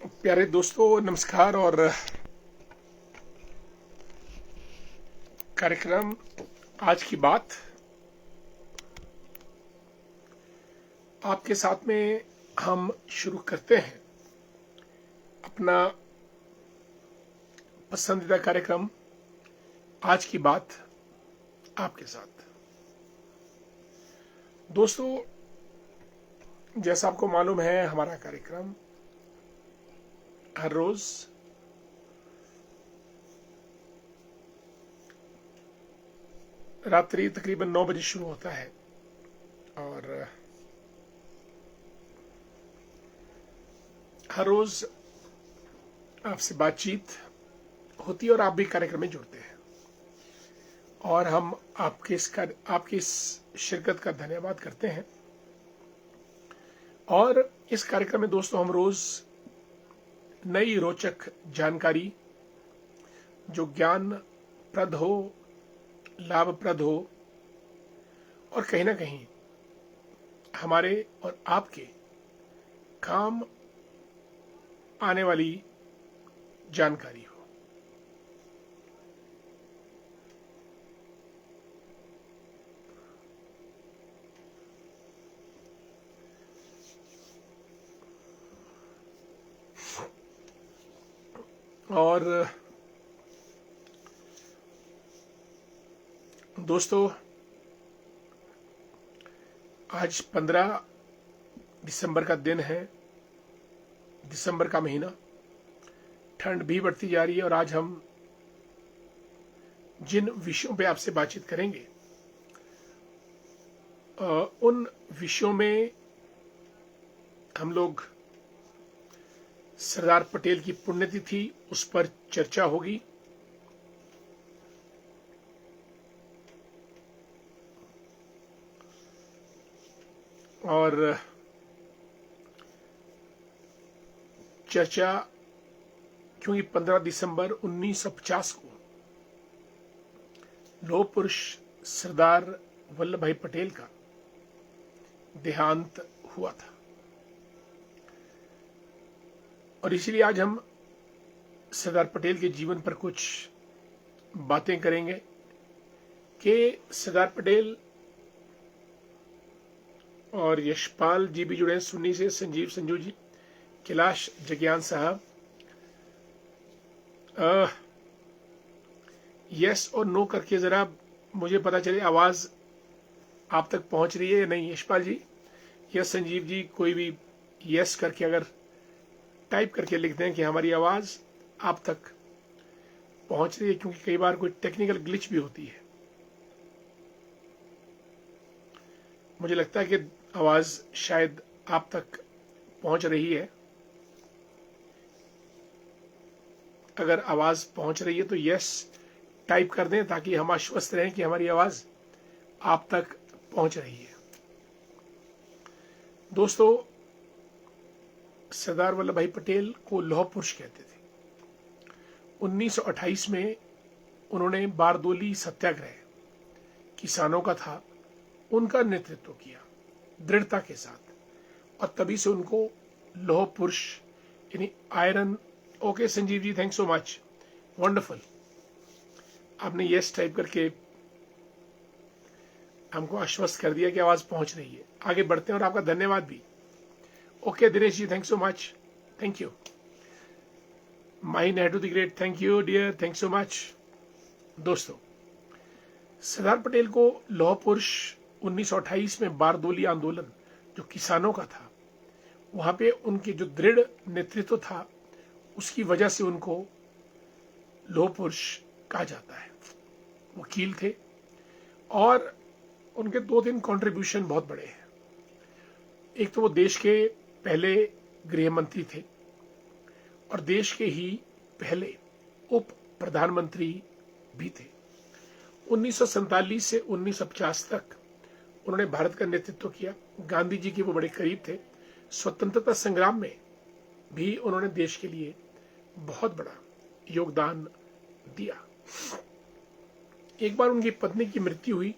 प्यारे दोस्तों नमस्कार। और कार्यक्रम आज की बात आपके साथ में हम शुरू करते हैं अपना पसंदीदा कार्यक्रम आज की बात आपके साथ। दोस्तों, जैसा आपको मालूम है, हमारा कार्यक्रम हर रोज रात्रि तकरीबन 9 बजे शुरू होता है और हर रोज आपसे बातचीत होती है और आप भी कार्यक्रम में जुड़ते हैं और हम आपकी इस शिरकत का धन्यवाद करते हैं। और इस कार्यक्रम में दोस्तों हम रोज नई रोचक जानकारी जो ज्ञानप्रद हो, लाभप्रद हो और कहीं ना कहीं हमारे और आपके काम आने वाली जानकारी हो। और दोस्तों, आज 15 दिसंबर का दिन है, दिसंबर का महीना। ठंड भी बढ़ती जा रही है और आज हम जिन विषयों पे आपसे बातचीत करेंगे उन विषयों में हम लोग सरदार पटेल की पुण्यतिथि उस पर चर्चा होगी। और चर्चा क्योंकि 15 दिसंबर 1950 को लौह पुरुष सरदार वल्लभ भाई पटेल का देहांत हुआ था और इसीलिए आज हम सरदार पटेल के जीवन पर कुछ बातें करेंगे कि सरदार पटेल और यशपाल जी भी जुड़े हैं सुन्नी से, संजीव संजू जी, कैलाश जगियान साहब। यस और नो करके जरा मुझे पता चले आवाज आप तक पहुंच रही है या नहीं। यशपाल जी, यस संजीव जी, कोई भी यस करके अगर टाइप करके लिख दें कि हमारी आवाज आप तक पहुंच रही है, क्योंकि कई बार कोई टेक्निकल ग्लिच भी होती है। मुझे लगता है कि आवाज शायद आप तक पहुंच रही है। अगर आवाज पहुंच रही है तो यस टाइप कर दें ताकि हम आश्वस्त रहें कि हमारी आवाज आप तक पहुंच रही है। दोस्तों, सरदार वल्लभ भाई पटेल को लौह पुरुष कहते थे। 1928 में उन्होंने बारदोली सत्याग्रह किसानों का था, उनका नेतृत्व किया दृढ़ता के साथ और तभी से उनको लौह पुरुष यानी iron. Okay Sanjeev ji, thank so much, wonderful, आपने यस टाइप करके हमको आश्वस्त कर दिया कि आवाज पहुंच रही है। आगे बढ़ते हैं और आपका धन्यवाद भी। Okay Dinesh ji, thank so much, thank you. My Nehru the great, thank you dear, thank so much. दोस्तों, सरदार पटेल को लौह पुरुष 1928 में बारदोली आंदोलन जो किसानों का था, वहां पे उनके जो दृढ़ नेतृत्व था उसकी वजह से उनको लौह पुरुष कहा जाता है। वकील थे और उनके 2-3 कंट्रीब्यूशन बहुत बड़े हैं। एक तो वो देश के पहले गृह मंत्री थे और देश के ही पहले उप प्रधानमंत्री भी थे। 1947 से 1950 तक उन्होंने भारत का नेतृत्व किया। गांधी जी के वो बड़े करीब थे। स्वतंत्रता संग्राम में भी उन्होंने देश के लिए बहुत बड़ा योगदान दिया। एक बार उनकी पत्नी की मृत्यु हुई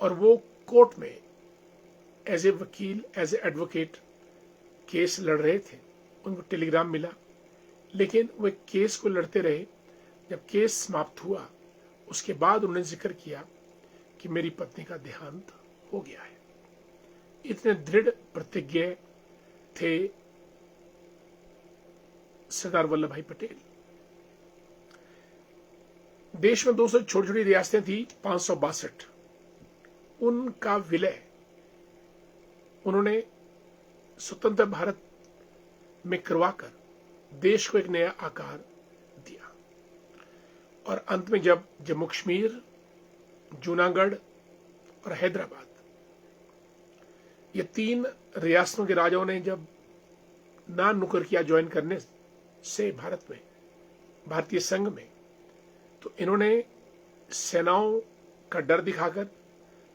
और वो कोर्ट में एज ए वकील, एज ए एडवोकेट केस लड़ रहे थे। उनको टेलीग्राम मिला लेकिन वे केस को लड़ते रहे। जब केस समाप्त हुआ उसके बाद उन्होंने जिक्र किया कि मेरी पत्नी का देहांत हो गया है। इतने दृढ़ प्रतिज्ञ थे सरदार वल्लभ भाई पटेल। देश में 200 छोटी छोटी रियासतें थी, 562। उनका विलय उन्होंने स्वतंत्र भारत में करवाकर देश को एक नया आकार दिया। और अंत में जब जम्मू कश्मीर, जूनागढ़ और हैदराबाद, ये 3 रियासतों के राजाओं ने जब ना नुकर किया ज्वाइन करने से भारत में, भारतीय संघ में, तो इन्होंने सेनाओं का डर दिखाकर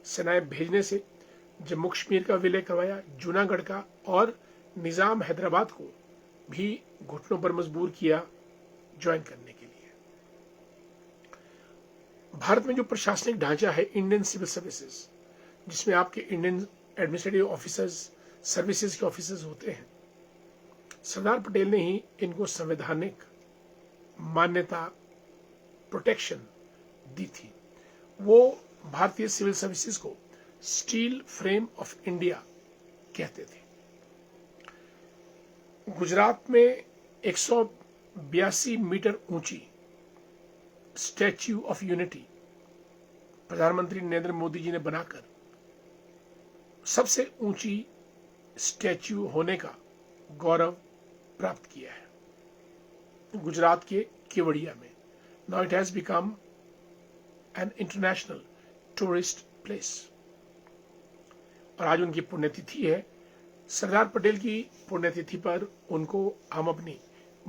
सेनाएं भेजने से जम्मू कश्मीर का विलय करवाया, जूनागढ़ का, और निजाम हैदराबाद को भी घुटनों पर मजबूर किया ज्वाइन करने के लिए। भारत में जो प्रशासनिक ढांचा है इंडियन सिविल सर्विसेज, जिसमें आपके इंडियन एडमिनिस्ट्रेटिव ऑफिसर्स, सर्विसेज के ऑफिसर्स होते हैं, सरदार पटेल ने ही इनको संवैधानिक मान्यता, प्रोटेक्शन दी थी। वो भारतीय सिविल सर्विसेज को स्टील फ्रेम ऑफ इंडिया कहते थे। गुजरात में 182 मीटर ऊंची स्टैच्यू ऑफ यूनिटी प्रधानमंत्री नरेंद्र मोदी जी ने बनाकर सबसे ऊंची स्टैच्यू होने का गौरव प्राप्त किया है गुजरात के केवड़िया में। Now it has become an international tourist place. और आज उनकी पुण्यतिथि है। सरदार पटेल की पुण्यतिथि पर उनको हम अपनी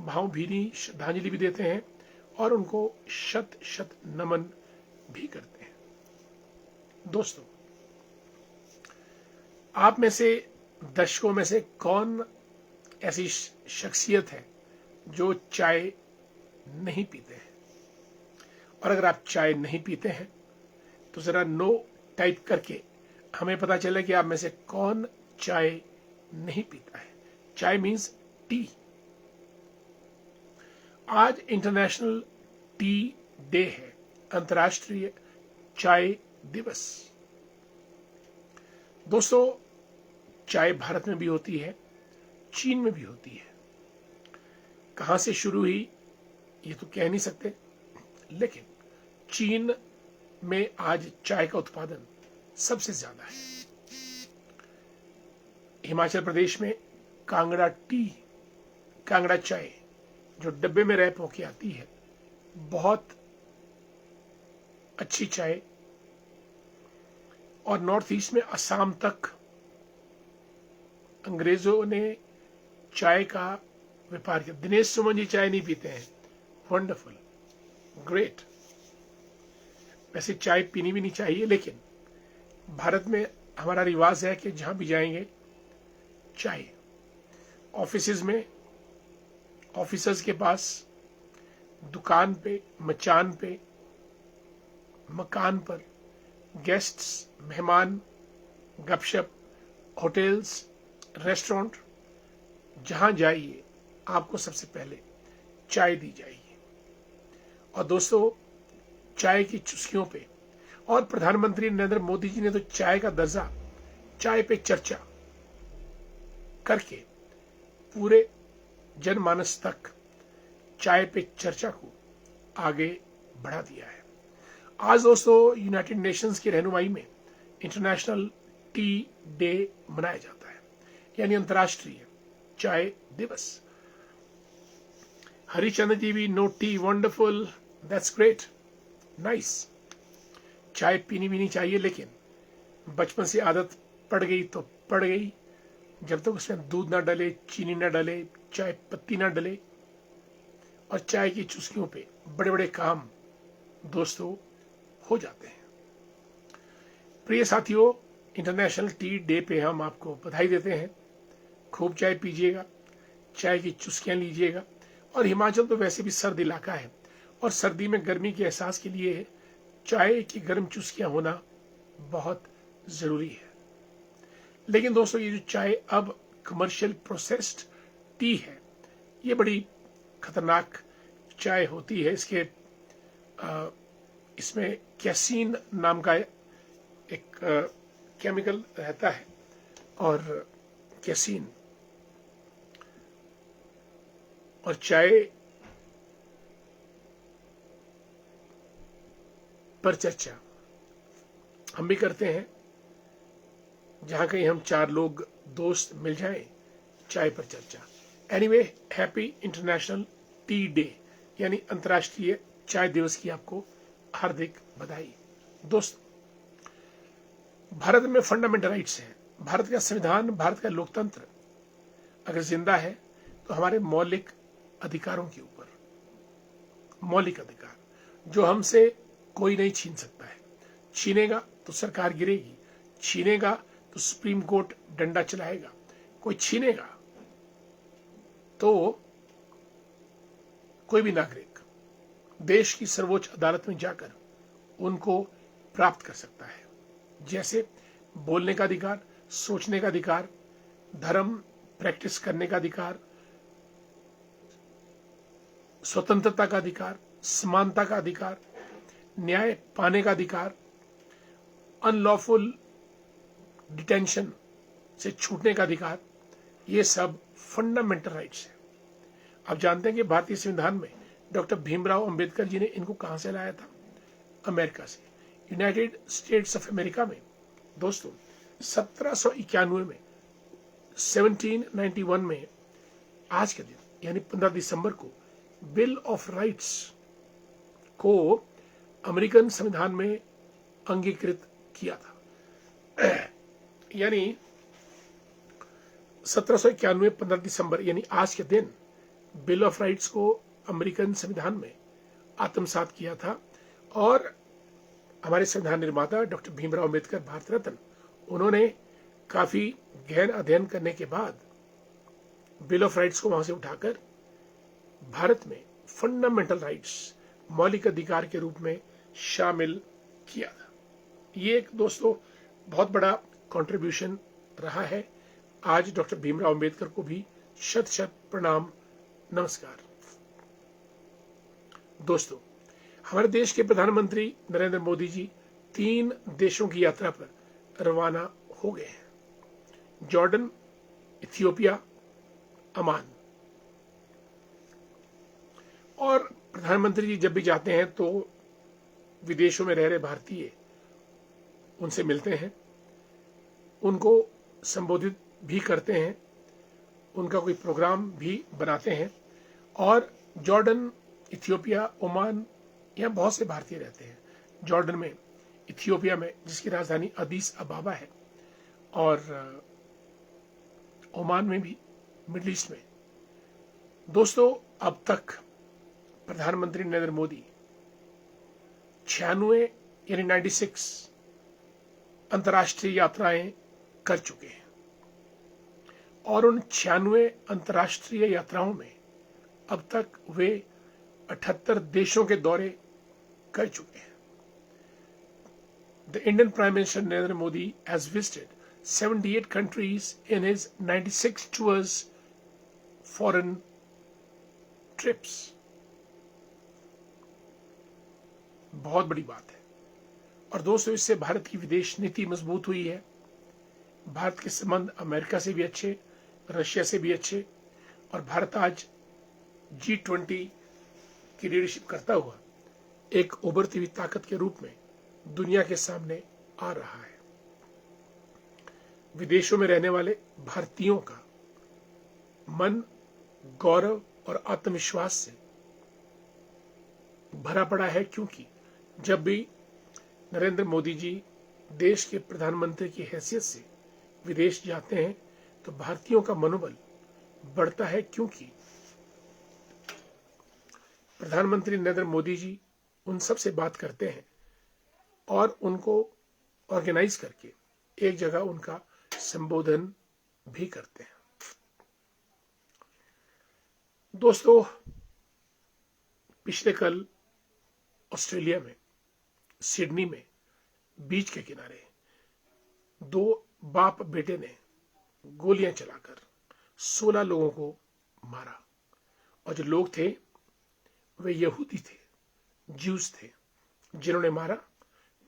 भावभीनी श्रद्धांजलि भी देते हैं और उनको शत शत नमन भी करते हैं। दोस्तों, आप में से, दर्शकों में से कौन ऐसी शख्सियत है जो चाय नहीं पीते हैं? और अगर आप चाय नहीं पीते हैं तो जरा नो टाइप करके हमें पता चले कि आप में से कौन चाय नहीं पीता है। चाय मीन्स टी। आज इंटरनेशनल टी डे है, अंतर्राष्ट्रीय चाय दिवस। दोस्तों, चाय भारत में भी होती है, चीन में भी होती है। कहां से शुरू हुई ये तो कह नहीं सकते, लेकिन चीन में आज चाय का उत्पादन सबसे ज्यादा है। हिमाचल प्रदेश में कांगड़ा टी, कांगड़ा चाय जो डब्बे में रैप होके आती है, बहुत अच्छी चाय। और नॉर्थ ईस्ट में असम तक अंग्रेजों ने चाय का व्यापार किया। दिनेश सुमन जी चाय नहीं पीते हैं, वंडरफुल, ग्रेट। वैसे चाय पीनी भी नहीं चाहिए, लेकिन भारत में हमारा रिवाज है कि जहां भी जाएंगे चाय। ऑफिसेज में, ऑफिसर्स के पास, दुकान पे, मचान पे, मकान पर, गेस्ट्स, मेहमान, गपशप, होटल्स, रेस्टोरेंट, जहां जाइए आपको सबसे पहले चाय दी जाएगी। और दोस्तों, चाय की चुस्कियों पे, और प्रधानमंत्री नरेंद्र मोदी जी ने तो चाय का दर्जा, चाय पे चर्चा करके पूरे जनमानस तक चाय पे चर्चा को आगे बढ़ा दिया है। आज दोस्तों, यूनाइटेड नेशंस की रहनुमाई में इंटरनेशनल टी डे मनाया जाता है, यानी अंतर्राष्ट्रीय चाय दिवस। हरिचंद्र जी भी, no tea, wonderful, that's great, nice. चाय पीनी भी नहीं चाहिए, लेकिन बचपन से आदत पड़ गई तो पड़ गई। जब तक उसमें दूध ना डले, चीनी ना डले, चाय पत्ती ना डले, और चाय की चुस्कियों पे बड़े बड़े काम दोस्तों हो जाते हैं। प्रिय साथियों, इंटरनेशनल टी डे पे हम आपको बधाई देते हैं। खूब चाय पीजिएगा, चाय की चुस्कियां लीजिएगा। और हिमाचल तो वैसे भी सर्द इलाका है, और सर्दी में गर्मी के एहसास के लिए चाय की गर्म चुस्कियां होना बहुत जरूरी है। लेकिन दोस्तों, ये जो चाय अब कमर्शियल प्रोसेस्ड टी है, ये बड़ी खतरनाक चाय होती है। इसमें कैसीन नाम का एक केमिकल रहता है, और कैसीन और चाय पर चर्चा हम भी करते हैं। जहां कहीं हम 4 लोग दोस्त मिल जाएं, चाय पर चर्चा। Anyway, happy international T day, यानी अंतर्राष्ट्रीय चाय दिवस की आपको हार्दिक बधाई। दोस्त, भारत में फंडामेंटल राइट्स हैं। भारत का संविधान, भारत का लोकतंत्र अगर जिंदा है तो हमारे मौलिक अधिकारों के ऊपर, मौलिक अधिकार जो हमसे कोई नहीं छीन सकता है। छीनेगा तो सरकार गिरेगी, छीनेगा तो सुप्रीम कोर्ट डंडा चलाएगा, कोई छीनेगा तो कोई भी नागरिक देश की सर्वोच्च अदालत में जाकर उनको प्राप्त कर सकता है। जैसे बोलने का अधिकार, सोचने का अधिकार, धर्म प्रैक्टिस करने का अधिकार, स्वतंत्रता का अधिकार, समानता का अधिकार, न्याय पाने का अधिकार, अनलॉफुल डिटेंशन से छूटने का अधिकार, ये सब फंडामेंटल राइट्स है। आप जानते हैं कि भारतीय संविधान में डॉक्टर भीमराव अंबेडकर जी ने इनको कहां से लाया था? अमेरिका से, यूनाइटेड स्टेट्स ऑफ अमेरिका में। दोस्तों, 1791 में, 1791 में आज के दिन यानी 15 दिसंबर को बिल ऑफ राइट्स को अमेरिकन संविधान में अंगीकृत किया था। यानी 1791 15 दिसंबर यानी आज के दिन बिल ऑफ राइट्स को अमेरिकन संविधान में आत्मसात किया था। और हमारे संविधान निर्माता डॉक्टर भीमराव अंबेडकर, भारत रत्न, उन्होंने काफी गहन अध्ययन करने के बाद बिल ऑफ राइट्स को वहां से उठाकर भारत में फंडामेंटल राइट्स, मौलिक अधिकार के रूप में शामिल किया था। ये एक दोस्तों बहुत बड़ा कंट्रीब्यूशन रहा है। आज डॉक्टर भीमराव अंबेडकर को भी शत शत प्रणाम, नमस्कार। दोस्तों, हमारे देश के प्रधानमंत्री नरेंद्र मोदी जी 3 देशों की यात्रा पर रवाना हो गए हैं। Jordan, Ethiopia, Oman. और प्रधानमंत्री जी जब भी जाते हैं तो विदेशों में रह रहे भारतीय उनसे मिलते हैं, उनको संबोधित भी करते हैं, उनका कोई प्रोग्राम भी बनाते हैं। और जॉर्डन, इथियोपिया, ओमान, यहाँ बहुत से भारतीय रहते हैं। जॉर्डन में, इथियोपिया में, जिसकी राजधानी अदीस अबाबा है, और ओमान में भी, मिडिल ईस्ट में। दोस्तों, अब तक प्रधानमंत्री नरेंद्र मोदी 96 यानी 96 अंतर्राष्ट्रीय यात्राएं कर चुके हैं। और उन 96 अंतर्राष्ट्रीय यात्राओं में अब तक वे 78 देशों के दौरे कर चुके हैं। The Indian prime minister Narendra Modi has visited 78 countries in his 96 tours foreign trips। बहुत बड़ी बात है। और दोस्तों, इससे भारत की विदेश नीति मजबूत हुई है। भारत के संबंध अमेरिका से भी अच्छे, रशिया से भी अच्छे, और भारत आज G20 की लीडरशिप करता हुआ एक उभरती हुई ताकत के रूप में दुनिया के सामने आ रहा है। विदेशों में रहने वाले भारतीयों का मन गौरव और आत्मविश्वास से भरा पड़ा है, क्योंकि जब भी नरेंद्र मोदी जी देश के प्रधानमंत्री की हैसियत से विदेश जाते हैं तो भारतीयों का मनोबल बढ़ता है, क्योंकि प्रधानमंत्री नरेंद्र मोदी जी उन सब से बात करते हैं और उनको ऑर्गेनाइज करके एक जगह उनका संबोधन भी करते हैं। दोस्तों, पिछले कल ऑस्ट्रेलिया में, सिडनी में, बीच के किनारे 2 बाप बेटे ने गोलियां चलाकर 16 लोगों को मारा। और जो लोग थे वे यहूदी थे, ज्यूज थे। जिन्होंने मारा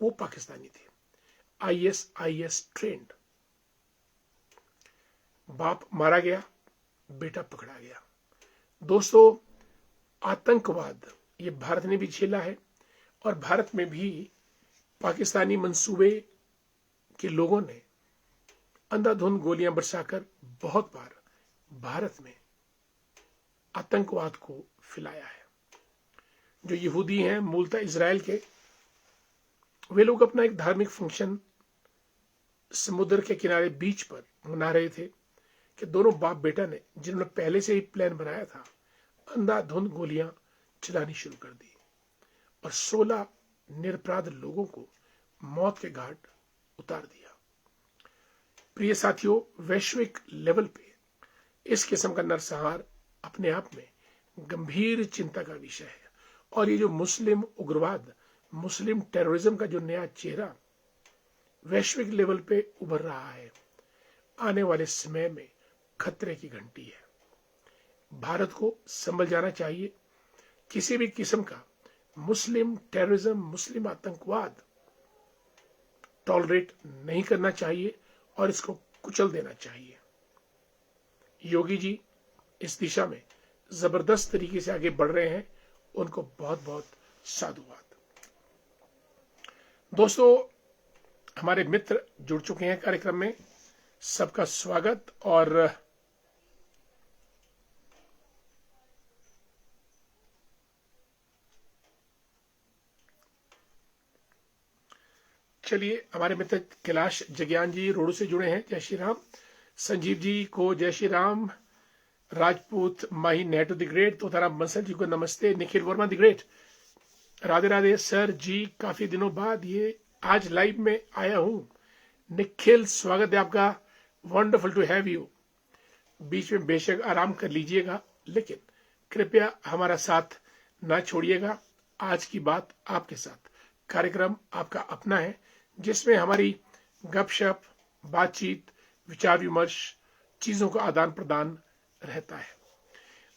वो पाकिस्तानी थे, आईएसआईएस ट्रेंड। बाप मारा गया, बेटा पकड़ा गया। दोस्तों, आतंकवाद ये भारत ने भी झेला है और भारत में भी पाकिस्तानी मंसूबे के लोगों ने अंधाधुंध गोलियां बरसाकर बहुत बार भारत में आतंकवाद को फैलाया है। जो यहूदी हैं मूलतः इजराइल के, वे लोग अपना एक धार्मिक फंक्शन समुद्र के किनारे बीच पर मना रहे थे कि दोनों बाप बेटा ने, जिन्होंने पहले से ही प्लान बनाया था, अंधाधुंध गोलियां चलानी शुरू कर दी और 16 निरपराध लोगों को मौत के घाट उतार दिया। प्रिय साथियों, वैश्विक लेवल पे इस किस्म का नरसंहार अपने आप में गंभीर चिंता का विषय है। और ये जो मुस्लिम उग्रवाद, मुस्लिम टेररिज्म का जो नया चेहरा वैश्विक लेवल पे उभर रहा है, आने वाले समय में खतरे की घंटी है। भारत को संभल जाना चाहिए। किसी भी किस्म का मुस्लिम टेररिज्म, मुस्लिम आतंकवाद टॉलरेट नहीं करना चाहिए और इसको कुचल देना चाहिए। योगी जी इस दिशा में जबरदस्त तरीके से आगे बढ़ रहे हैं, उनको बहुत बहुत साधुवाद। दोस्तों, हमारे मित्र जुड़ चुके हैं कार्यक्रम में, सबका स्वागत। और चलिए, हमारे मित्र कैलाश जग्यान जी रोडू से जुड़े हैं, जय श्री राम। संजीव जी को जय श्री राम। राजपूत माही नेटू द ग्रेट, तोताराम बंसल जी को नमस्ते। Nikhil Verma the great, Radhe Radhe sir ji, काफी दिनों बाद ये आज लाइव में आया हूं। निखिल, स्वागत है आपका, वंडरफुल टू हैव यू। बीच में बेशक आराम कर लीजिएगा, लेकिन कृपया हमारा साथ ना छोड़िएगा। आज की बात आपके साथ, कार्यक्रम आपका अपना है, जिसमें हमारी गपशप, बातचीत, विचार विमर्श, चीजों का आदान प्रदान रहता है।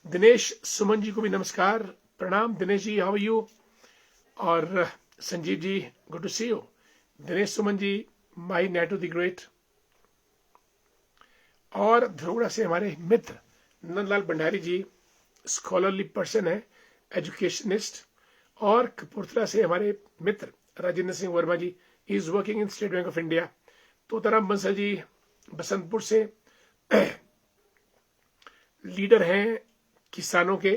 दिनेश सुमन जी को भी नमस्कार, प्रणाम। Dinesh ji, how are you? और Sanjeev ji, good to see you. Dinesh Suman ji, my Netu the great. और धरोड़ा से हमारे मित्र नंदलाल भंडारी जी, स्कॉलरली पर्सन है, एजुकेशनिस्ट। और कपूरथला से हमारे मित्र Rajendra Singh Verma ji, is working in State Bank of India. Totaram Bansal ji Basantpur से लीडर हैं किसानों के।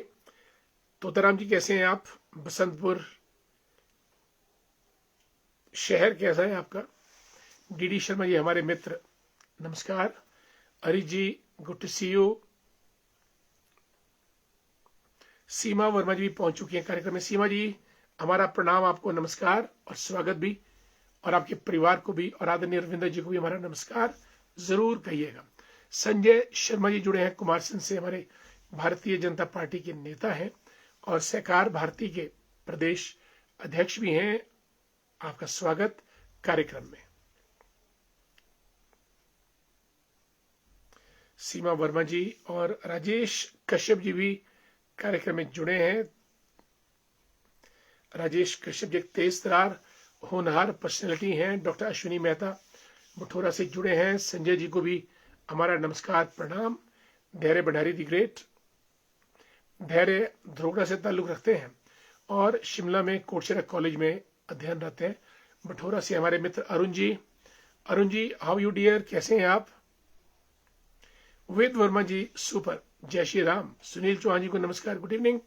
तोताराम जी, कैसे हैं आप? बसंतपुर शहर कैसा है आपका? डीडी शर्मा जी हमारे मित्र, नमस्कार। हरी जी, गुड टू सी यू। सीमा वर्मा जी भी पहुंच चुकी हैं कार्यक्रम में। सीमा जी, हमारा प्रणाम आपको, नमस्कार और स्वागत भी, और आपके परिवार को भी, और आदरणीय रविंद्र जी को भी हमारा नमस्कार जरूर कहिएगा। संजय शर्मा जी जुड़े हैं कुमारसैन से, हमारे भारतीय जनता पार्टी के नेता हैं और सहकार भारती के प्रदेश अध्यक्ष भी हैं। आपका स्वागत कार्यक्रम में। सीमा वर्मा जी और राजेश कश्यप जी भी कार्यक्रम में जुड़े हैं। राजेश कश्यप जी एक तेज तरार होनहार पर्सनैलिटी हैं। डॉक्टर अश्विनी मेहता बठोरा से जुड़े हैं। संजय जी को भी हमारा नमस्कार, प्रणाम। धैर्य भंडारी दी ग्रेट, धैर्य धरोड़ा से ताल्लुक रखते हैं और शिमला में कोटशेरा कॉलेज में अध्ययनरत हैं। बठोरा से हमारे मित्र Arun ji. Arun ji, how you dear, कैसे हैं आप? वेद वर्मा जी, सुपर, जय श्री राम। सुनील चौहान जी को नमस्कार, गुड इवनिंग।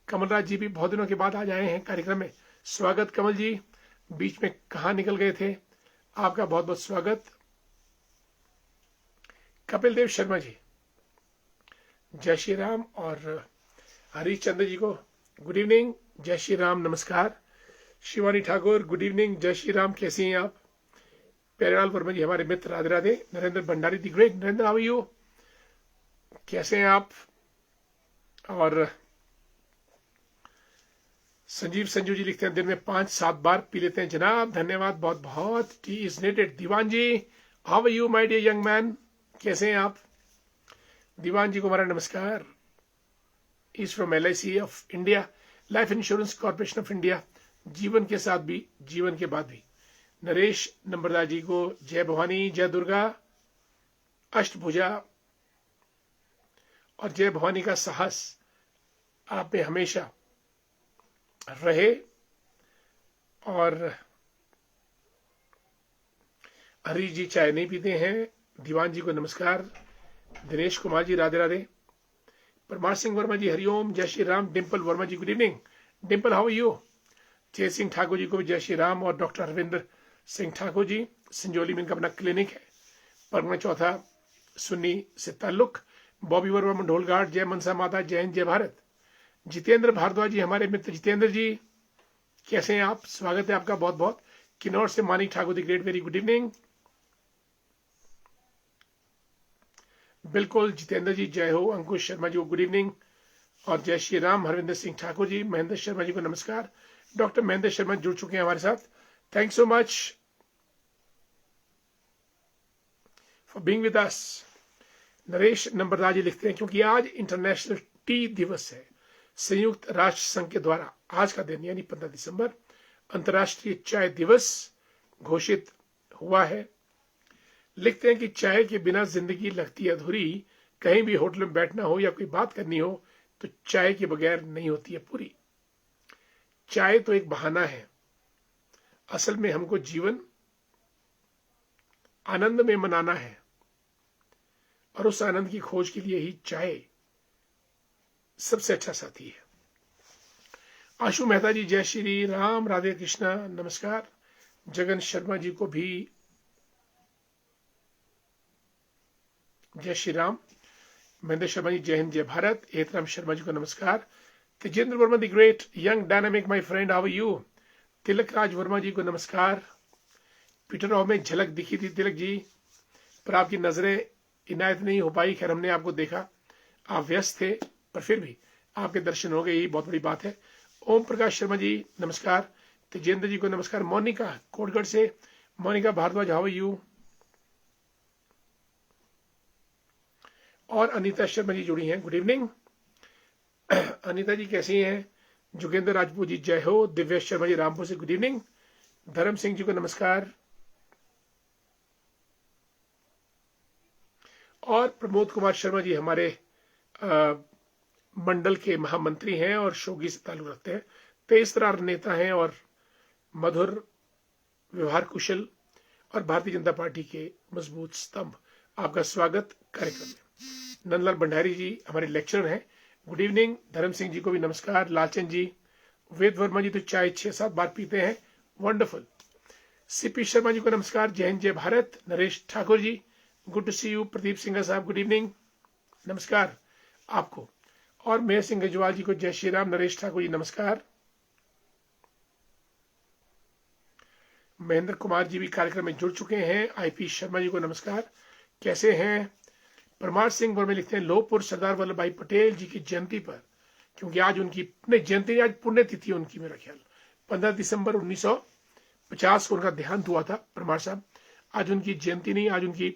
कमलराज जी भी बहुत दिनों के बाद आज आए हैं कार्यक्रम में, स्वागत कमल जी। बीच में कहां निकल गए थे, आपका बहुत बहुत स्वागत। कपिल देव शर्मा जी, जय श्री राम। और हरिचंद्र जी को गुड इवनिंग, जय श्री राम, नमस्कार। शिवानी ठाकुर, गुड इवनिंग, जय श्री राम, कैसी हैं आप? प्यारेलाल वर्मा जी हमारे मित्र, Radhe Radhe. Narendra Bhandari the great, Narendra how are you, कैसे हैं आप? और संजीव संजू जी लिखते हैं, दिन में 5-7 बार पी लेते हैं जनाब, धन्यवाद बहुत बहुत। टी इज नेटेड। Diwan ji, how are you my dear young man, कैसे हैं आप? दीवान जी को हमारा नमस्कार। Is from LIC of India, life insurance corporation of India, जीवन के साथ भी जीवन के बाद भी। नरेश नंबरदार जी को जय भवानी, जय दुर्गा, अष्टभुजा और जय भवानी का साहस आप में हमेशा रहे। और हरी जी चाय नहीं पीते हैं, दीवान जी को नमस्कार, दिनेश कुमार जी राधे राधे, परमार सिंह वर्मा जी हरिओम, जय Shri Ram, Dimple Verma ji good evening, Dimple how are you, Jai Singh Thakur ji को भी जय श्री राम, और डॉक्टर हरविंदर सिंह ठाकुर जी संजोली में इनका अपना क्लिनिक है, परगना चौथा सुन्नी से ताल्लुक, बॉबी वर्मा मंडोलघाट, जय मनसा माता, जय हिंद जय भारत, जितेंद्र भारद्वाज जी हमारे मित्र, जितेंद्र जी कैसे हैं आप, स्वागत है आपका बहुत बहुत, किन्नौर से Manik Thakur the great, very good evening, बिल्कुल जितेंद्र जी जय हो, अंकुश शर्मा जी को गुड इवनिंग, और जय श्री राम, हरविंदर सिंह ठाकुर जी, महेंद्र शर्मा जी को नमस्कार, डॉक्टर महेंद्र शर्मा जुड़ चुके हैं हमारे साथ, thank so much for being with us. Naresh Nambardar ji लिखते हैं क्योंकि आज इंटरनेशनल टी दिवस है, संयुक्त राष्ट्र संघ के द्वारा आज का दिन यानी 15 दिसंबर अंतर्राष्ट्रीय चाय दिवस घोषित हुआ है। लिखते हैं कि चाय के बिना जिंदगी लगती है अधूरी, कहीं भी होटल में बैठना हो या कोई बात करनी हो तो चाय के बगैर नहीं होती है पूरी। चाय तो एक बहाना है, असल में हमको जीवन आनंद में मनाना है, और उस आनंद की खोज के लिए ही चाय सबसे अच्छा साथी है। आशु मेहता जी जय श्री राम, राधे कृष्णा नमस्कार, जगन शर्मा जी को भी जय श्री राम, महेंद्र शर्मा जी जय हिंद जय भारत, एतराम शर्मा जी को नमस्कार, Tejendra Verma the great young dynamic my friend how are you, Tilak Raj Verma ji को नमस्कार, पीटर राव में झलक दिखी थी तिलक जी, पर आपकी नजरें इनायत नहीं हो पाई, खैर हमने आपको देखा, आप व्यस्त थे पर फिर भी आपके दर्शन हो गए, यही बहुत बड़ी बात है। ओम प्रकाश शर्मा जी नमस्कार, तेजेंद्र जी को नमस्कार, मोनिका कोटगढ़ से, Monika Bhardwaj how are you, और अनीता शर्मा जी जुड़ी हैं, गुड इवनिंग अनीता जी कैसी हैं, जोगेंद्र राजपूत जी जय हो, दिव्येश शर्मा जी रामपुर से गुड इवनिंग, धर्म सिंह जी को नमस्कार, और प्रमोद कुमार शर्मा जी हमारे मंडल के महामंत्री हैं और शोगी से ताल्लुक रखते हैं, तेज तरार नेता हैं और मधुर व्यवहार कुशल और भारतीय जनता पार्टी के मजबूत स्तंभ। आपका स्वागत कार्यक्रम में। नंदलाल भंडारी जी हमारे लेक्चरर हैं, गुड इवनिंग, धर्म सिंह जी को भी नमस्कार, लालचंद जी, वेद वर्मा जी तो चाय 6-7 बार पीते हैं, वंडरफुल, सीपी शर्मा जी को नमस्कार, जय हिंद जय Bharat, Naresh Thakur ji good to see you, Pradeep Singh साहब गुड इवनिंग नमस्कार आपको, और मेहर सिंह गजवाल जी को जय श्री राम, नरेश ठाकुर जी नमस्कार, महेंद्र कुमार जी भी कार्यक्रम में जुड़ चुके हैं, IP शर्मा जी को नमस्कार, कैसे हैं, परमार सिंह वर्मा लिखते हैं लोहपुर सरदार वल्लभ भाई पटेल जी की जयंती पर, क्योंकि आज उनकी जयंती, आज पुण्यतिथि उनकी, मेरा ख्याल 15 दिसंबर 1950 को उनका देहांत हुआ था परमार साहब, आज उनकी जयंती नहीं, आज उनकी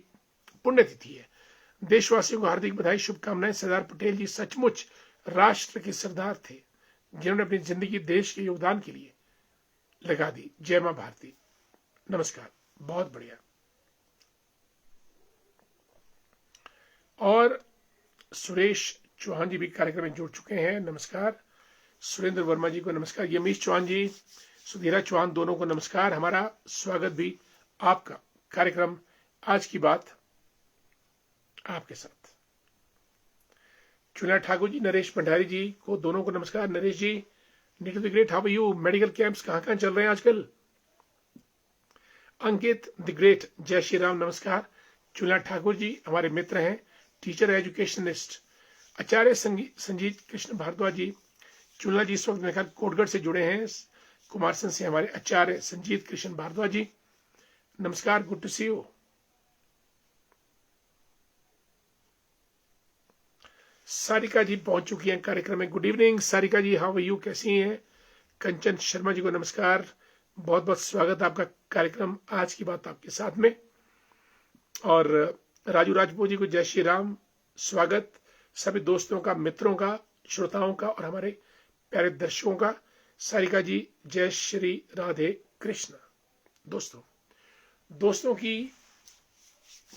पुण्यतिथि है। देशवासियों को हार्दिक बधाई शुभकामनाएं, सरदार पटेल जी सचमुच राष्ट्र के सरदार थे जिन्होंने अपनी जिंदगी देश के योगदान के लिए लगा दी, जय मां भारती, नमस्कार, बहुत बढ़िया। और सुरेश चौहान जी भी कार्यक्रम में जुड़ चुके हैं, नमस्कार, सुरेंद्र वर्मा जी को नमस्कार, यमीश चौहान जी, सुधीरा चौहान दोनों को नमस्कार, हमारा स्वागत भी आपका कार्यक्रम आज की बात आपके साथ। चुना ठाकुर जी, नरेश भंडारी जी को दोनों को नमस्कार, Naresh ji Neetu the great how are you, medical camps कहां चल रहे हैं आजकल, अंकित द ग्रेट जय श्री राम नमस्कार, चुना ठाकुर जी हमारे मित्र हैं, टीचर एजुकेशनिस्ट, आचार्य संजीत कृष्ण भारद्वाज जी, चुना जी इस वक्त मेरे ख्याल कोटगढ़ से जुड़े हैं, कुमारसन से हमारे आचार्य संजीत कृष्ण भारद्वाज जी नमस्कार, good to see you. Sarika ji पहुंच चुकी हैं कार्यक्रम में, good evening Sarika ji, how are you, कैसी हैं, कंचन शर्मा जी को नमस्कार, बहुत बहुत स्वागत आपका कार्यक्रम आज की बात आपके साथ में, और राजू राजपूत जी को जय श्री राम, स्वागत सभी दोस्तों का, मित्रों का, श्रोताओं का और हमारे प्यारे दर्शकों का। सारिका जी, जय श्री राधे कृष्ण। दोस्तों की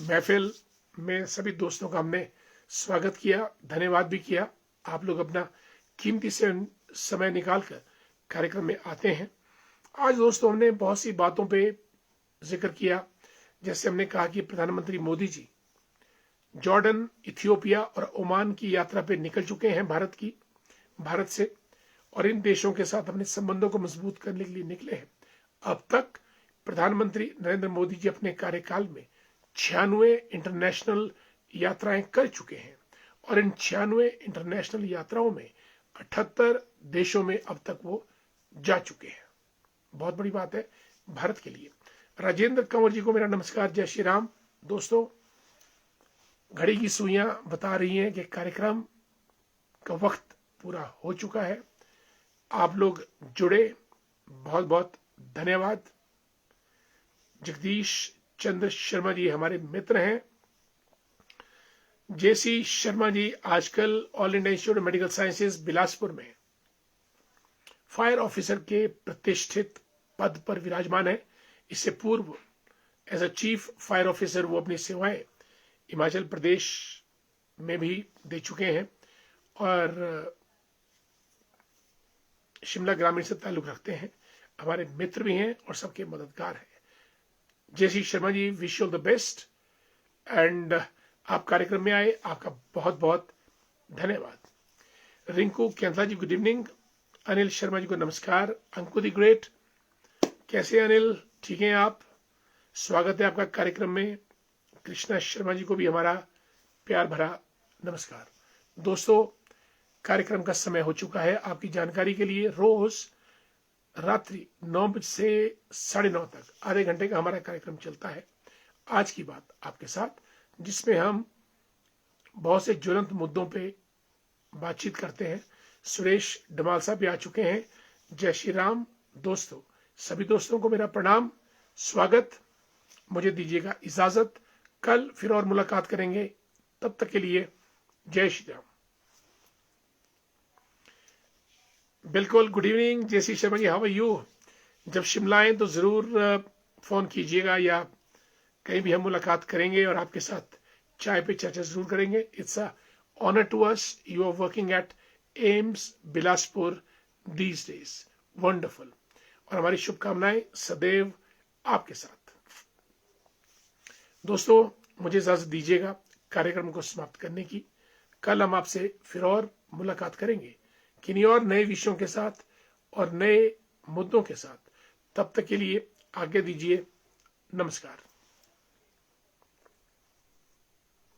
महफिल में सभी दोस्तों का हमने स्वागत किया, धन्यवाद भी किया। आप लोग अपना कीमती से समय निकालकर कार्यक्रम में आते हैं। आज दोस्तों हमने बहुत सी बातों पे जिक्र किया। जैसे हमने कहा कि प्रधानमंत्री मोदी जी जॉर्डन, इथियोपिया और ओमान की यात्रा पे निकल चुके हैं भारत से, और इन देशों के साथ अपने संबंधों को मजबूत करने के लिए निकले हैं। अब तक प्रधानमंत्री नरेंद्र मोदी जी अपने कार्यकाल में 96 इंटरनेशनल यात्राएं कर चुके हैं, और इन 96 इंटरनेशनल यात्राओं में 78 देशों में अब तक वो जा चुके हैं। बहुत बड़ी बात है भारत के लिए। राजेंद्र कंवर जी को मेरा नमस्कार, जय श्री राम। दोस्तों, घड़ी की सुइयां बता रही हैं कि कार्यक्रम का वक्त पूरा हो चुका है। आप लोग जुड़े, बहुत बहुत धन्यवाद। जगदीश चंद्र शर्मा जी हमारे मित्र हैं। जेसी शर्मा जी आजकल all India institute of medical sciences Bilaspur में फायर ऑफिसर के प्रतिष्ठित पद पर विराजमान है। इससे पूर्व as a chief fire officer वो अपनी सेवाएं हिमाचल प्रदेश में भी दे चुके हैं, और शिमला ग्रामीण से ताल्लुक रखते हैं। हमारे मित्र भी हैं और सबके मददगार हैं। JC Sharma ji, wish you all the best. And आप कार्यक्रम में आए, आपका बहुत बहुत धन्यवाद। Rinku Kainthla ji, good evening. अनिल शर्मा जी को नमस्कार। अंकु द ग्रेट, कैसे अनिल? ठीक हैं आप? स्वागत है आपका कार्यक्रम में। कृष्णा शर्मा जी को भी हमारा प्यार भरा नमस्कार। दोस्तों, कार्यक्रम का समय हो चुका है। आपकी जानकारी के लिए रोज रात्रि 9 बजे से 9:30 तक आधे घंटे का हमारा कार्यक्रम चलता है। आज की बात आपके साथ, जिसमें हम बहुत से ज्वलंत मुद्दों पे बातचीत करते हैं। सुरेश डमाल साहब भी आ चुके हैं। जय श्री राम। दोस्तों, सभी दोस्तों को मेरा प्रणाम, स्वागत। मुझे दीजिएगा इजाजत, कल फिर और मुलाकात करेंगे। तब तक के लिए जय श्री राम। बिल्कुल, good evening J C Sharma ji, how are you? जब शिमला आए तो जरूर फोन कीजिएगा, या कहीं भी हम मुलाकात करेंगे और आपके साथ चाय पे चर्चा जरूर करेंगे। It's a honour to us. You are working at AIIMS Bilaspur these days, wonderful. और हमारी शुभकामनाएं सदैव आपके साथ। दोस्तों, मुझे इजाजत दीजिएगा कार्यक्रम को समाप्त करने की। कल हम आपसे फिर और मुलाकात करेंगे किन्हीं और नए विषयों के साथ और नए मुद्दों के साथ। तब तक के लिए आज्ञा दीजिए। नमस्कार।